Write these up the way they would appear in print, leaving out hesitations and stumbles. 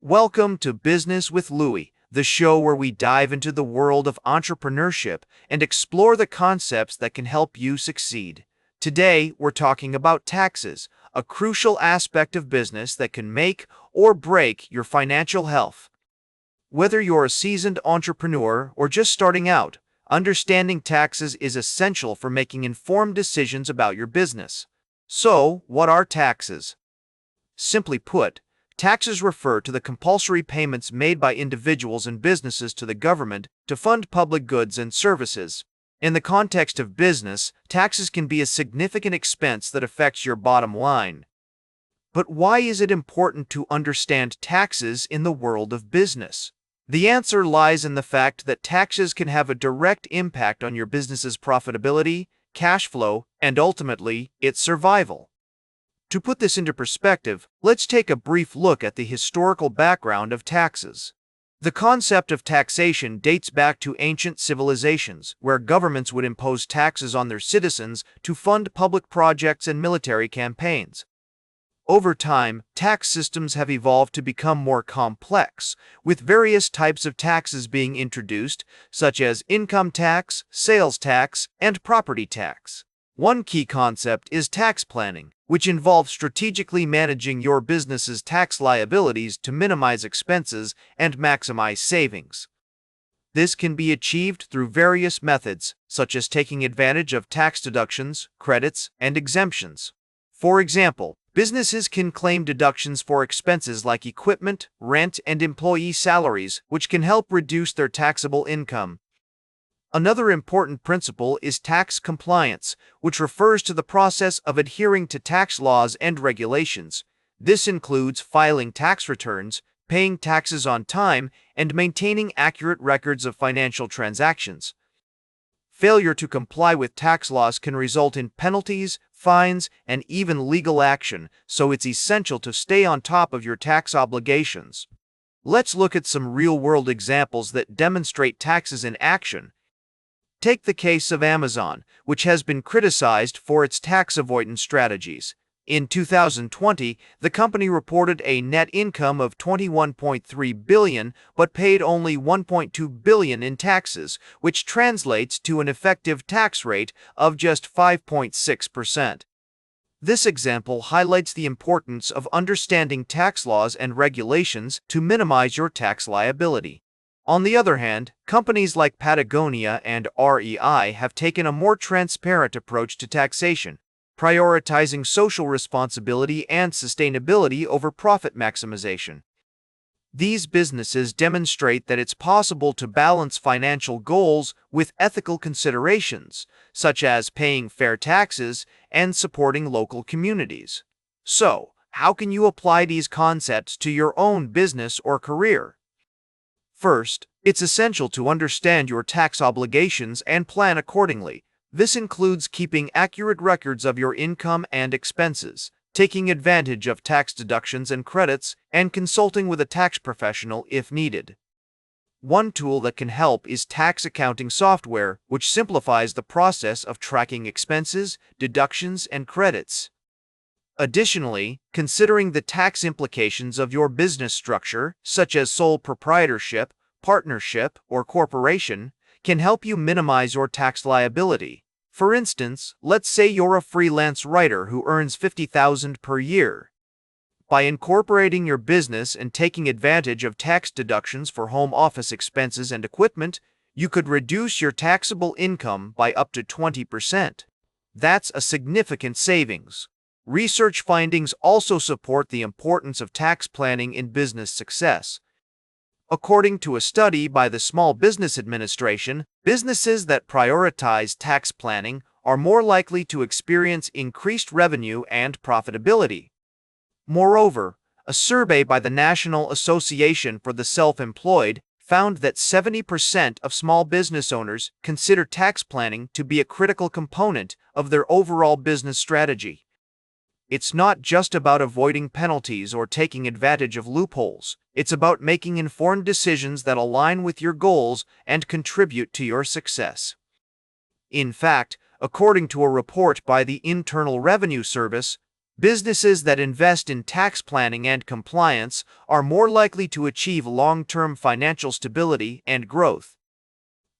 Welcome to Business with Louis, the show where we dive into the world of entrepreneurship and explore the concepts that can help you succeed. Today, we're talking about taxes, a crucial aspect of business that can make or break your financial health. Whether you're a seasoned entrepreneur or just starting out, understanding taxes is essential for making informed decisions about your business. So, what are taxes? Simply put, taxes refer to the compulsory payments made by individuals and businesses to the government to fund public goods and services. In the context of business, taxes can be a significant expense that affects your bottom line. But why is it important to understand taxes in the world of business? The answer lies in the fact that taxes can have a direct impact on your business's profitability, cash flow, and ultimately, its survival. To put this into perspective, let's take a brief look at the historical background of taxes. The concept of taxation dates back to ancient civilizations, where governments would impose taxes on their citizens to fund public projects and military campaigns. Over time, tax systems have evolved to become more complex, with various types of taxes being introduced, such as income tax, sales tax, and property tax. One key concept is tax planning, which involves strategically managing your business's tax liabilities to minimize expenses and maximize savings. This can be achieved through various methods, such as taking advantage of tax deductions, credits, and exemptions. For example, businesses can claim deductions for expenses like equipment, rent, and employee salaries, which can help reduce their taxable income. Another important principle is tax compliance, which refers to the process of adhering to tax laws and regulations. This includes filing tax returns, paying taxes on time, and maintaining accurate records of financial transactions. Failure to comply with tax laws can result in penalties, fines, and even legal action, so it's essential to stay on top of your tax obligations. Let's look at some real-world examples that demonstrate taxes in action. Take the case of Amazon, which has been criticized for its tax avoidance strategies. In 2020, the company reported a net income of $21.3 billion but paid only $1.2 billion in taxes, which translates to an effective tax rate of just 5.6%. This example highlights the importance of understanding tax laws and regulations to minimize your tax liability. On the other hand, companies like Patagonia and REI have taken a more transparent approach to taxation, prioritizing social responsibility and sustainability over profit maximization. These businesses demonstrate that it's possible to balance financial goals with ethical considerations, such as paying fair taxes and supporting local communities. So, how can you apply these concepts to your own business or career? First, it's essential to understand your tax obligations and plan accordingly. This includes keeping accurate records of your income and expenses, taking advantage of tax deductions and credits, and consulting with a tax professional if needed. One tool that can help is tax accounting software, which simplifies the process of tracking expenses, deductions, and credits. Additionally, considering the tax implications of your business structure, such as sole proprietorship, partnership, or corporation, can help you minimize your tax liability. For instance, let's say you're a freelance writer who earns $50,000 per year. By incorporating your business and taking advantage of tax deductions for home office expenses and equipment, you could reduce your taxable income by up to 20%. That's a significant savings. Research findings also support the importance of tax planning in business success. According to a study by the Small Business Administration, businesses that prioritize tax planning are more likely to experience increased revenue and profitability. Moreover, a survey by the National Association for the Self-Employed found that 70% of small business owners consider tax planning to be a critical component of their overall business strategy. It's not just about avoiding penalties or taking advantage of loopholes. It's about making informed decisions that align with your goals and contribute to your success. In fact, according to a report by the Internal Revenue Service, Businesses that invest in tax planning and compliance are more likely to achieve long-term financial stability and growth.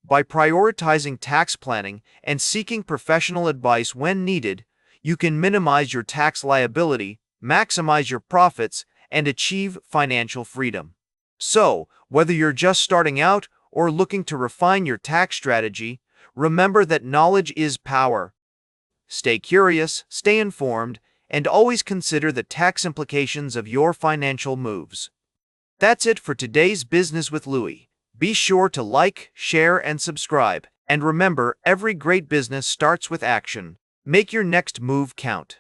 By prioritizing tax planning and seeking professional advice when needed, you can minimize your tax liability, maximize your profits, and achieve financial freedom. So, whether you're just starting out or looking to refine your tax strategy, remember that knowledge is power. Stay curious, stay informed, and always consider the tax implications of your financial moves. That's it for today's Business with Louis. Be sure to like, share, and subscribe. And remember, every great business starts with action. Make your next move count.